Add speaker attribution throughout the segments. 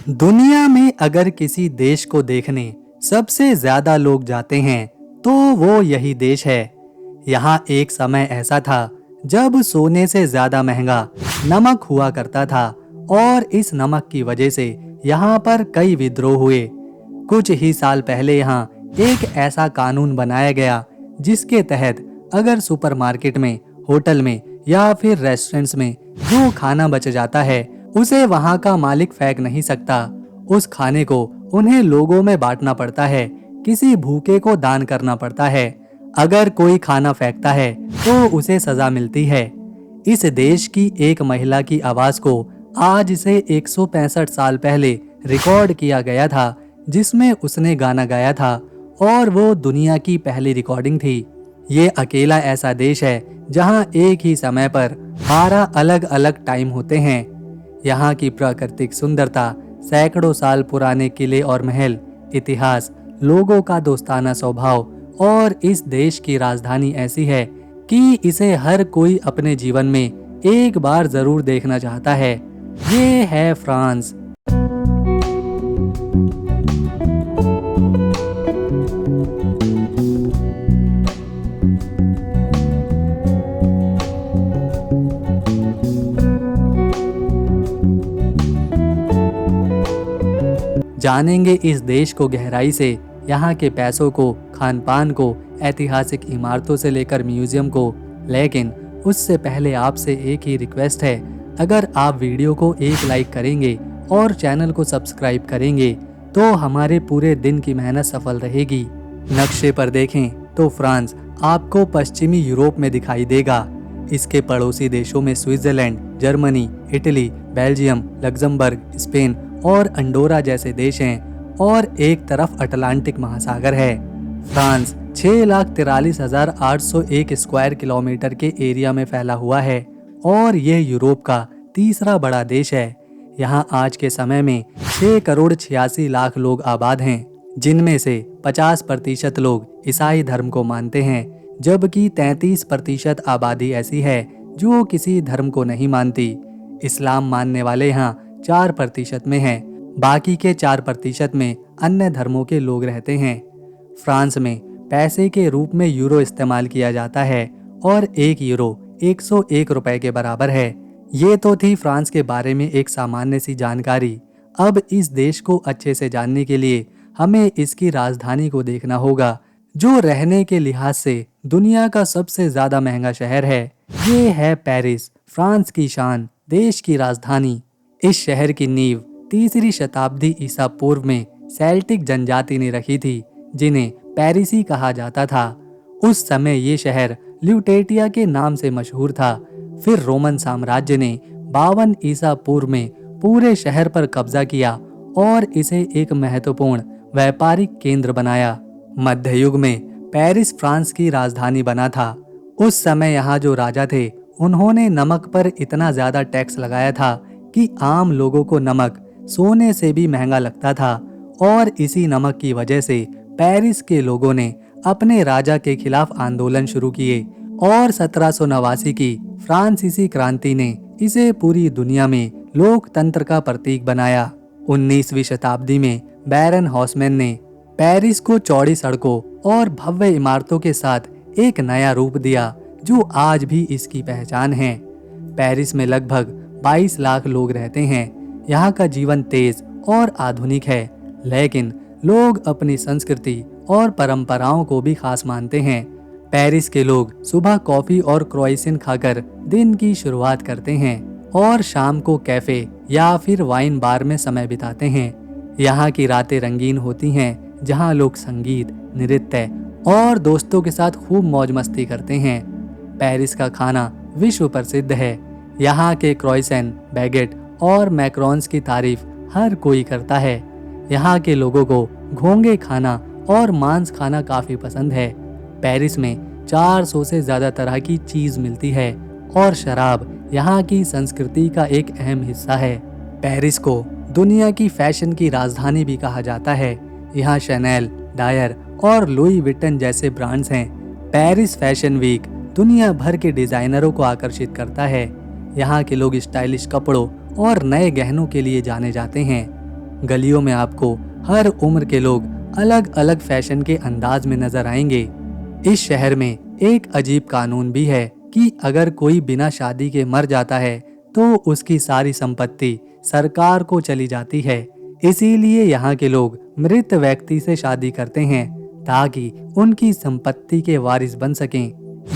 Speaker 1: दुनिया में अगर किसी देश को देखने सबसे ज्यादा लोग जाते हैं तो वो यही देश है। यहाँ एक समय ऐसा था जब सोने से ज्यादा महंगा नमक हुआ करता था और इस नमक की वजह से यहाँ पर कई विद्रोह हुए। कुछ ही साल पहले यहाँ एक ऐसा कानून बनाया गया जिसके तहत अगर सुपरमार्केट में, होटल में या फिर रेस्टोरेंट्स में जो खाना बच जाता है उसे वहाँ का मालिक फेंक नहीं सकता। उस खाने को उन्हें लोगों में बांटना पड़ता है, किसी भूखे को दान करना पड़ता है। अगर कोई खाना फेंकता है तो उसे सजा मिलती है। इस देश की एक महिला की आवाज को आज से 165 साल पहले रिकॉर्ड किया गया था, जिसमें उसने गाना गाया था और वो दुनिया की पहली रिकॉर्डिंग थी। ये अकेला ऐसा देश है जहां एक ही समय पर 12 अलग अलग टाइम होते हैं। यहाँ की प्राकृतिक सुंदरता, सैकड़ों साल पुराने किले और महल, इतिहास, लोगों का दोस्ताना स्वभाव और इस देश की राजधानी ऐसी है कि इसे हर कोई अपने जीवन में एक बार जरूर देखना चाहता है। ये है फ्रांस। जानेंगे इस देश को गहराई से, यहाँ के पैसों को, खान पान को, ऐतिहासिक इमारतों से लेकर म्यूजियम को। लेकिन उससे पहले आपसे एक ही रिक्वेस्ट है, अगर आप वीडियो को एक लाइक करेंगे और चैनल को सब्सक्राइब करेंगे तो हमारे पूरे दिन की मेहनत सफल रहेगी। नक्शे पर देखें तो फ्रांस आपको पश्चिमी यूरोप में दिखाई देगा। इसके पड़ोसी देशों में Switzerland, Germany, Italy, Belgium, Luxembourg, Spain और अंडोरा जैसे देश हैं और एक तरफ अटलांटिक महासागर है। फ्रांस 6,43,801 स्क्वायर किलोमीटर के एरिया में फैला हुआ है और यह यूरोप का तीसरा बड़ा देश है। यहाँ आज के समय में 6,86,00,000 लोग आबाद हैं, जिनमें से 50% लोग ईसाई धर्म को मानते हैं, जबकि 33% आबादी ऐसी है जो किसी धर्म को नहीं मानती। इस्लाम मानने वाले यहाँ 4% में हैं, बाकी के 4% में अन्य धर्मों के लोग रहते हैं। फ्रांस में पैसे के रूप में यूरो इस्तेमाल किया जाता है और 1 यूरो 101 रुपए के बराबर है। ये तो थी फ्रांस के बारे में एक सामान्य सी जानकारी। अब इस देश को अच्छे से जानने के लिए हमें इसकी राजधानी को देखना होगा, जो रहने के लिहाज से दुनिया का सबसे ज्यादा महंगा शहर है। ये है पेरिस, फ्रांस की शान, देश की राजधानी। इस शहर की नींव 3री शताब्दी ईसा पूर्व में सेल्टिक जनजाति ने रखी थी, जिन्हें पेरिसी कहा जाता था। उस समय ये शहर ल्यूटेटिया के नाम से मशहूर था। फिर रोमन साम्राज्य ने 52 ईसा पूर्व में पूरे शहर पर कब्जा किया और इसे एक महत्वपूर्ण व्यापारिक केंद्र बनाया। मध्य युग में पेरिस फ्रांस की राजधानी बना था। उस समय यहाँ जो राजा थे, उन्होंने नमक पर इतना ज्यादा टैक्स लगाया था कि आम लोगों को नमक सोने से भी महंगा लगता था और इसी नमक की वजह से पेरिस के लोगों ने अपने राजा के खिलाफ आंदोलन शुरू किए और 1789 की फ्रांसीसी क्रांति ने इसे पूरी दुनिया में लोकतंत्र का प्रतीक बनाया। 19वीं शताब्दी में बैरन हॉसमैन ने पेरिस को चौड़ी सड़कों और भव्य इमारतों के साथ एक नया रूप दिया, जो आज भी इसकी पहचान है। पेरिस में लगभग 22 लाख लोग रहते हैं। यहाँ का जीवन तेज और आधुनिक है, लेकिन लोग अपनी संस्कृति और परंपराओं को भी खास मानते हैं। पेरिस के लोग सुबह कॉफी और क्रोइसेंट खाकर दिन की शुरुआत करते हैं और शाम को कैफे या फिर वाइन बार में समय बिताते हैं। यहाँ की रातें रंगीन होती हैं, जहाँ लोग संगीत, नृत्य और दोस्तों के साथ खूब मौज मस्ती करते हैं। पेरिस का खाना विश्व प्रसिद्ध है। यहाँ के क्रोइसेंट, बैगेट और मैक्रोन्स की तारीफ हर कोई करता है। यहाँ के लोगों को घोंगे खाना और मांस खाना काफी पसंद है। पेरिस में 400 से ज्यादा तरह की चीज मिलती है और शराब यहाँ की संस्कृति का एक अहम हिस्सा है। पेरिस को दुनिया की फैशन की राजधानी भी कहा जाता है। यहाँ शैनेल, डायर और लुई विटन जैसे ब्रांड्स हैं। पेरिस फैशन वीक दुनिया भर के डिजाइनरों को आकर्षित करता है। यहाँ के लोग स्टाइलिश कपड़ों और नए गहनों के लिए जाने जाते हैं। गलियों में आपको हर उम्र के लोग अलग अलग फैशन के अंदाज में नजर आएंगे। इस शहर में एक अजीब कानून भी है कि अगर कोई बिना शादी के मर जाता है तो उसकी सारी संपत्ति सरकार को चली जाती है। इसीलिए यहाँ के लोग मृत व्यक्ति से शादी करते हैं ताकि उनकी संपत्ति के वारिस बन सकें।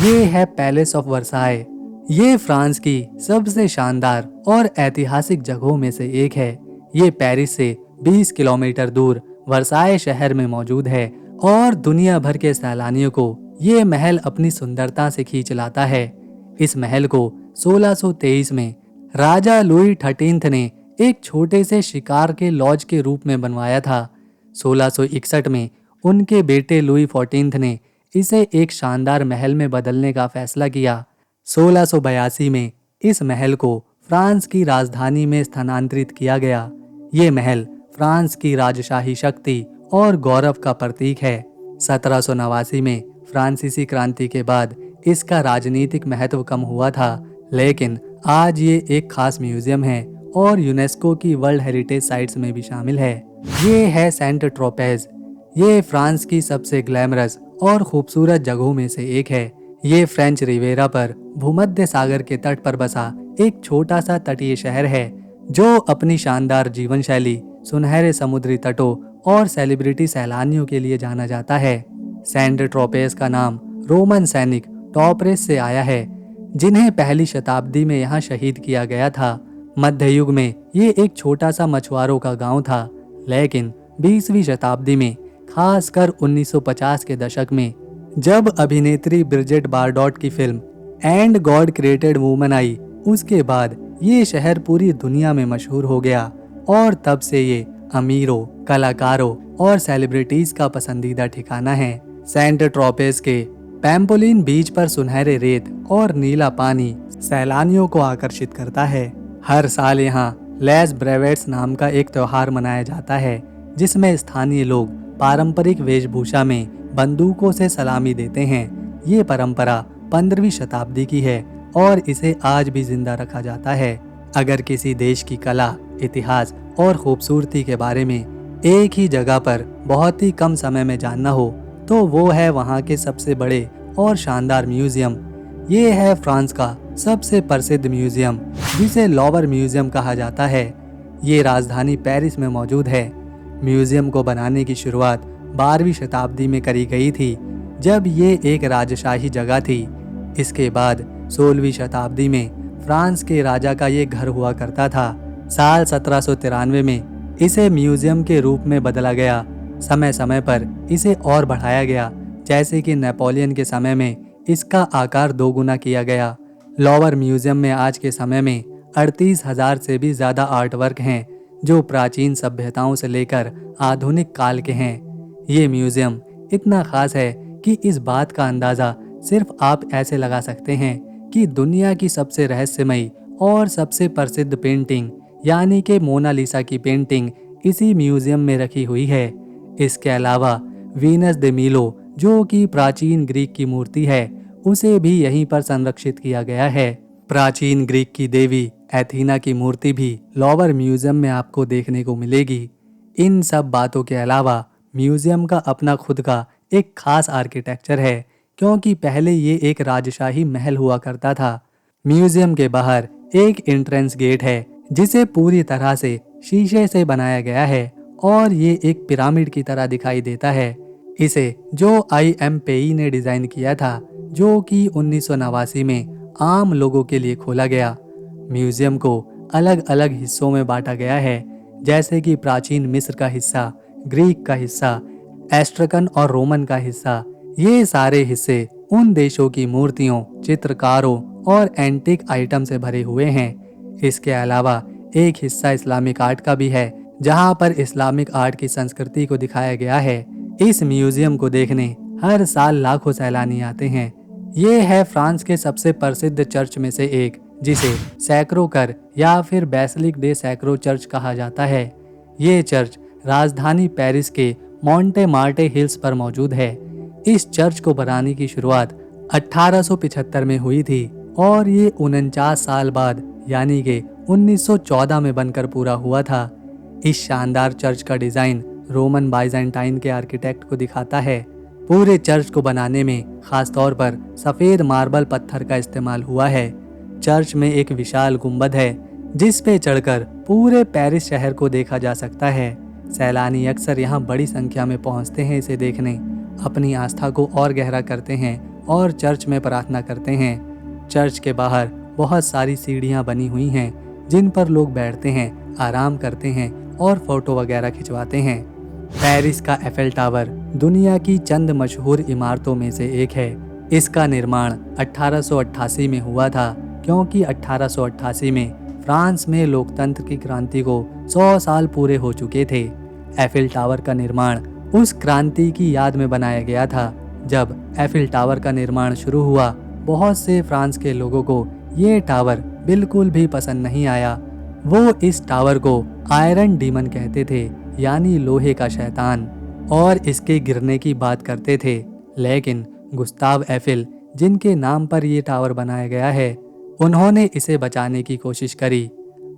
Speaker 1: ये है पैलेस ऑफ वर्साय। ये फ्रांस की सबसे शानदार और ऐतिहासिक जगहों में से एक है। ये पेरिस से 20 किलोमीटर दूर वर्साय शहर में मौजूद है और दुनिया भर के सैलानियों को ये महल अपनी सुंदरता से खींच लाता है। इस महल को 1623 में राजा लुई 13 ने एक छोटे से शिकार के लॉज के रूप में बनवाया था। 1661 में उनके बेटे लुई 14 ने इसे एक शानदार महल में बदलने का फैसला किया। 1682 में इस महल को फ्रांस की राजधानी में स्थानांतरित किया गया। ये महल फ्रांस की राजशाही शक्ति और गौरव का प्रतीक है। 1789 में फ्रांसीसी क्रांति के बाद इसका राजनीतिक महत्व कम हुआ था, लेकिन आज ये एक खास म्यूजियम है और यूनेस्को की वर्ल्ड हेरिटेज साइट्स में भी शामिल है। ये है सेंट ट्रोपेज। ये फ्रांस की सबसे ग्लैमरस और खूबसूरत जगहों में से एक है। ये फ्रेंच रिवेरा पर भूमध्य सागर के तट पर बसा एक छोटा सा तटीय शहर है जो अपनी शानदार जीवन शैली, सुनहरे समुद्री तटों और सेलिब्रिटी सैलानियों के लिए जाना जाता है। सेंट ट्रोपेज का नाम रोमन सैनिक टॉपरेस से आया है, जिन्हें पहली शताब्दी में यहाँ शहीद किया गया था। मध्य युग में ये एक छोटा सा मछुआरों का गांव था, लेकिन 20वीं शताब्दी में, खासकर 1950 के दशक में, जब अभिनेत्री ब्रिजेट बारडोट की film and God created woman I, उसके बाद ये शहर पूरी दुनिया में मशहूर हो गया और तब से ये अमीरों, कलाकारों और सेलिब्रिटीज का पसंदीदा ठिकाना है। सेंट ट्रोपेज के पैम्पोलिन बीच पर सुनहरे रेत और नीला पानी सैलानियों को आकर्षित करता है। हर साल यहाँ लेस ब्रेवेट्स नाम का एक त्योहार मनाया जाता है, जिसमें स्थानीय लोग पारंपरिक वेशभूषा में बंदूकों से सलामी देते हैं। ये परंपरा 15वीं शताब्दी की है और इसे आज भी जिंदा रखा जाता है। अगर किसी देश की कला, इतिहास और खूबसूरती के बारे में एक ही जगह पर बहुत ही कम समय में जानना हो तो वो है वहाँ के सबसे बड़े और शानदार म्यूजियम। ये है फ्रांस का सबसे प्रसिद्ध म्यूजियम, जिसे लॉवर म्यूजियम कहा जाता है। ये राजधानी पेरिस में मौजूद है। म्यूजियम को बनाने की शुरुआत 12वीं शताब्दी में करी गई थी, जब ये एक राजशाही जगह थी। इसके बाद 16वीं शताब्दी में फ्रांस के राजा का ये घर हुआ करता था। साल 1793 में इसे म्यूजियम के रूप में बदला गया। समय समय पर इसे और बढ़ाया गया, जैसे कि नेपोलियन के समय में इसका आकार 2 गुना किया गया। लॉवर म्यूजियम में आज के समय में 38,000 से भी ज़्यादा आर्ट वर्क हैं, जो प्राचीन सभ्यताओं से लेकर आधुनिक काल के हैं। ये म्यूजियम इतना खास है कि इस बात का अंदाज़ा सिर्फ आप ऐसे लगा सकते हैं कि दुनिया की सबसे रहस्यमयी और सबसे प्रसिद्ध पेंटिंग यानी कि मोनालिसा की पेंटिंग इसी म्यूजियम में रखी हुई है। इसके अलावा वीनस दे मीलो, जो कि प्राचीन ग्रीक की मूर्ति है, उसे भी यहीं पर संरक्षित किया गया है। प्राचीन ग्रीक की देवी एथीना की मूर्ति भी लॉवर म्यूजियम में आपको देखने को मिलेगी। इन सब बातों के अलावा म्यूजियम का अपना खुद का एक खास आर्किटेक्चर है, क्योंकि पहले ये एक राजशाही महल हुआ करता था। म्यूजियम के बाहर एक एंट्रेंस गेट है, जिसे पूरी तरह से शीशे से बनाया गया है और ये एक पिरामिड की तरह दिखाई देता है। इसे जो IM पेई ने डिजाइन किया था, जो कि 1989 में आम लोगों के लिए खोला गया। म्यूजियम को अलग अलग हिस्सों में बांटा गया है, जैसे कि प्राचीन मिस्र का हिस्सा, ग्रीक का हिस्सा, एस्ट्रकन और रोमन का हिस्सा। ये सारे हिस्से उन देशों की मूर्तियों, चित्रकारों और एंटीक आइटम से भरे हुए हैं। इसके अलावा एक हिस्सा इस्लामिक आर्ट का भी है, जहाँ पर इस्लामिक आर्ट की संस्कृति को दिखाया गया है। इस म्यूजियम को देखने हर साल लाखों सैलानी आते हैं। ये है फ्रांस के सबसे प्रसिद्ध चर्च में से एक, जिसे सैक्रो कर या फिर बेसिलिक दे सैक्रो चर्च कहा जाता है। ये चर्च राजधानी पेरिस के मोंटे मार्टे हिल्स पर मौजूद है। इस चर्च को बनाने की शुरुआत 1875 में हुई थी और ये 49 साल बाद यानी कि 1914 में बनकर पूरा हुआ था। इस शानदार चर्च का डिज़ाइन रोमन बाइजेंटाइन के आर्किटेक्ट को दिखाता है। पूरे चर्च को बनाने में खासतौर पर सफ़ेद मार्बल पत्थर का इस्तेमाल हुआ है। चर्च में एक विशाल गुंबद है जिस पे चढ़कर पूरे पेरिस शहर को देखा जा सकता है। सैलानी अक्सर यहाँ बड़ी संख्या में पहुँचते हैं इसे देखने, अपनी आस्था को और गहरा करते हैं और चर्च में प्रार्थना करते हैं। चर्च के बाहर बहुत सारी सीढ़ियाँ बनी हुई हैं जिन पर लोग बैठते हैं, आराम करते हैं और फोटो वगैरह खिंचवाते हैं। पेरिस का एफेल टावर दुनिया की चंद मशहूर इमारतों में से एक है। इसका निर्माण 1888 में हुआ था क्योंकि 1888 में फ्रांस में लोकतंत्र की क्रांति को 100 साल पूरे हो चुके थे। एफिल टावर का निर्माण उस क्रांति की याद में बनाया गया था। जब एफिल टावर का निर्माण शुरू हुआ, बहुत से फ्रांस के लोगों को ये टावर बिल्कुल भी पसंद नहीं आया। वो इस टावर को आयरन डीमन कहते थे, यानी लोहे का शैतान, और इसके गिरने की बात करते थे। लेकिन गुस्ताव एफिल, जिनके नाम पर ये टावर बनाया गया है, उन्होंने इसे बचाने की कोशिश करी।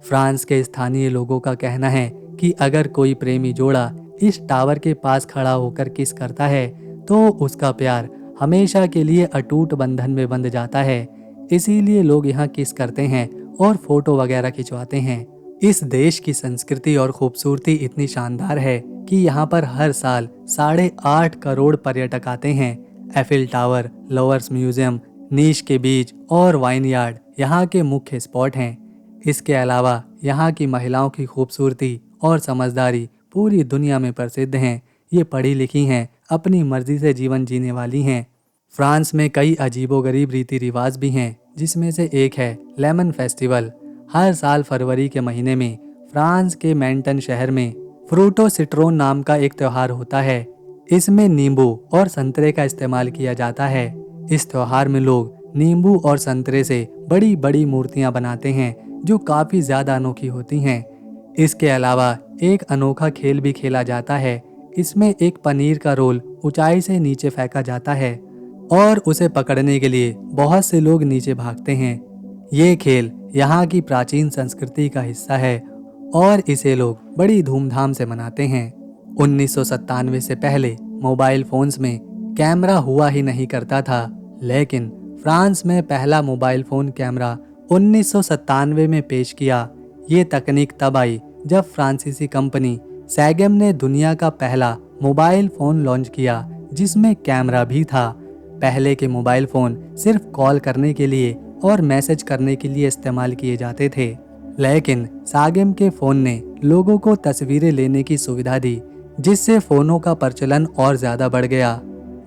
Speaker 1: फ्रांस के स्थानीय लोगों का कहना है कि अगर कोई प्रेमी जोड़ा इस टावर के पास खड़ा होकर किस करता है तो उसका प्यार हमेशा के लिए अटूट बंधन में बंध जाता है। इसीलिए लोग यहाँ किस करते हैं और फोटो वगैरह खिंचवाते हैं। इस देश की संस्कृति और खूबसूरती इतनी शानदार है कि यहाँ पर हर साल 8.5 करोड़ पर्यटक आते हैं। एफिल टावर, लोवर्स म्यूजियम, नीश के बीच और वाइनयार्ड यहाँ के मुख्य स्पॉट हैं। इसके अलावा यहाँ की महिलाओं की खूबसूरती और समझदारी पूरी दुनिया में प्रसिद्ध हैं। ये पढ़ी लिखी हैं, अपनी मर्जी से जीवन जीने वाली हैं। फ्रांस में कई अजीबोगरीब रीति रिवाज भी हैं, जिसमें से एक है लेमन फेस्टिवल। हर साल फरवरी के महीने में फ्रांस के मेंटन शहर में फ्रूटो सिट्रोन नाम का एक त्योहार होता है। इसमें नींबू और संतरे का इस्तेमाल किया जाता है। इस त्योहार में लोग नींबू और संतरे से बड़ी बड़ी मूर्तियां बनाते हैं जो काफ़ी ज़्यादा अनोखी होती हैं। इसके अलावा एक अनोखा खेल भी खेला जाता है। इसमें एक पनीर का रोल ऊंचाई से नीचे फेंका जाता है और उसे पकड़ने के लिए बहुत से लोग नीचे भागते हैं। ये खेल यहाँ की प्राचीन संस्कृति का हिस्सा है और इसे लोग बड़ी धूमधाम से मनाते हैं। 1997 से पहले मोबाइल फोन्स में कैमरा हुआ ही नहीं करता था, लेकिन फ्रांस में पहला मोबाइल फ़ोन कैमरा 1997 में पेश किया। ये तकनीक तब आई जब फ्रांसीसी कंपनी सैगम ने दुनिया का पहला मोबाइल फ़ोन लॉन्च किया जिसमें कैमरा भी था। पहले के मोबाइल फ़ोन सिर्फ कॉल करने के लिए और मैसेज करने के लिए इस्तेमाल किए जाते थे, लेकिन सागेम के फ़ोन ने लोगों को तस्वीरें लेने की सुविधा दी, जिससे फ़ोनों का प्रचलन और ज़्यादा बढ़ गया।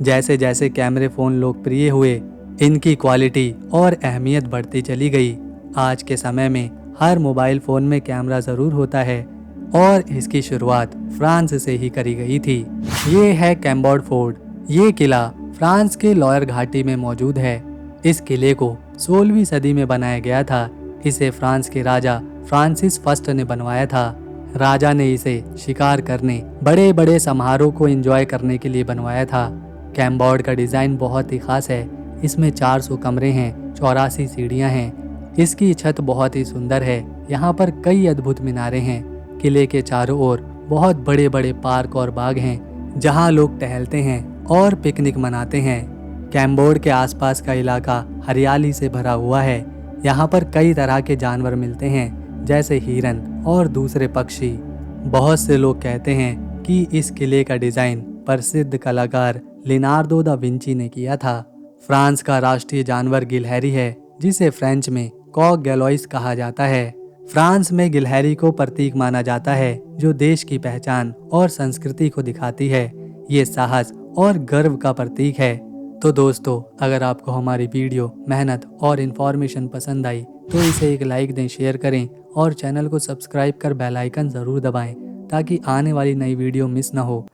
Speaker 1: जैसे जैसे कैमरे फ़ोन लोकप्रिय हुए, इनकी क्वालिटी और अहमियत बढ़ती चली गई। आज के समय में हर मोबाइल फ़ोन में कैमरा ज़रूर होता है और इसकी शुरुआत फ्रांस से ही करी गई थी। ये है कैम्बोर्ड फोर्ट। ये किला फ्रांस के लॉयर घाटी में मौजूद है। इस किले को 16वीं सदी में बनाया गया था। इसे फ्रांस के राजा फ्रांसिस फर्स्ट ने बनवाया था। राजा ने इसे शिकार करने, बड़े बड़े समारोह को एंजॉय करने के लिए बनवाया था। कैम्बोर्ड का डिज़ाइन बहुत ही खास है। इसमें 400 कमरे हैं, 84 सीढ़ियाँ हैं। इसकी छत बहुत ही सुंदर है। यहाँ पर कई अद्भुत मीनारें हैं। किले के चारों ओर बहुत बड़े बड़े पार्क और बाग हैं जहाँ लोग टहलते हैं और पिकनिक मनाते हैं। कैम्बोर्ड के आसपास का इलाका हरियाली से भरा हुआ है। यहाँ पर कई तरह के जानवर मिलते हैं, जैसे हिरन और दूसरे पक्षी। बहुत से लोग कहते हैं कि इस किले का डिज़ाइन प्रसिद्ध कलाकार लिनार्डो दा विंची ने किया था। फ्रांस का राष्ट्रीय जानवर गिलहरी है, जिसे फ्रेंच में कॉक गैलोइस कहा जाता है। फ्रांस में गिलहरी को प्रतीक माना जाता है, जो देश की पहचान और संस्कृति को दिखाती है। ये साहस और गर्व का प्रतीक है। तो दोस्तों, अगर आपको हमारी वीडियो, मेहनत और इन्फॉर्मेशन पसंद आई तो इसे एक लाइक दें, शेयर करें और चैनल को सब्सक्राइब कर बेल आइकन ज़रूर दबाएं ताकि आने वाली नई वीडियो मिस ना हो।